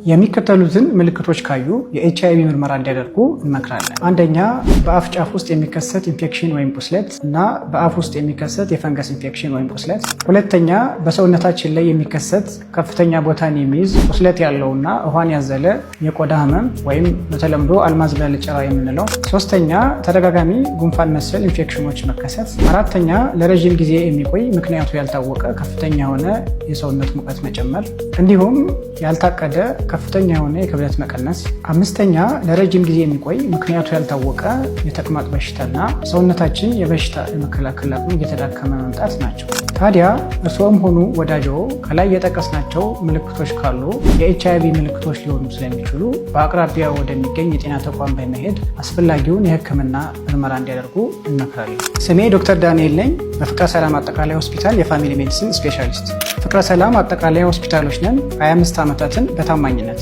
የሚከተሉትን ምልክቶች ካዩ የኤችአይቪ ምርመራ እንዲያደርጉ እንመክራለን። አንደኛ፣ በአፍ ጫፍ ውስጥ የሚከሰት ኢንፌክሽን ወይም ቁስለት እና በአፍ ውስጥ የሚከሰት የፈንገስ ኢንፌክሽን ወይም ቁስለት። ሁለተኛ፣ በሰውነታችን ላይ የሚከሰት ከፍተኛ ቦታን የሚይዝ ቁስለት ያለውና ውሃን ያዘለ የቆዳ ህመም ወይም በተለምዶ አልማዝ ብለህ ጭራ የምንለው። ሶስተኛ፣ ተደጋጋሚ ጉንፋን መሰል ኢንፌክሽኖች መከሰት። አራተኛ፣ ለረዥም ጊዜ የሚቆይ ምክንያቱ ያልታወቀ ከፍተኛ የሆነ የሰውነት ሙቀት መጨመር እንዲሁም ያልታቀደ ከፍተኛ የሆነ የክብደት መቀነስ። አምስተኛ፣ ለረጅም ጊዜ የሚቆይ ምክንያቱ ያልታወቀ የተቅማጥ በሽታና ሰውነታችን የበሽታ የመከላከል አቅሙ እየተዳከመ መምጣት ናቸው። ታዲያ እርስዎም ሆኑ ወዳጅዎ ከላይ የጠቀስናቸው ምልክቶች ካሉ የኤችአይቪ ምልክቶች ሊሆኑ ስለሚችሉ በአቅራቢያ ወደሚገኝ የጤና ተቋም በመሄድ አስፈላጊውን የሕክምና ምርመራ እንዲያደርጉ እንመክራለን። ስሜ ዶክተር ዳንኤል ነኝ። በፍቅረ ሰላም አጠቃላይ ሆስፒታል የፋሚሊ ሜዲሲን ስፔሻሊስት። ፍቅረ ሰላም አጠቃላይ ሆስፒታሎች ነን 25 ዓመታትን በታማኝነት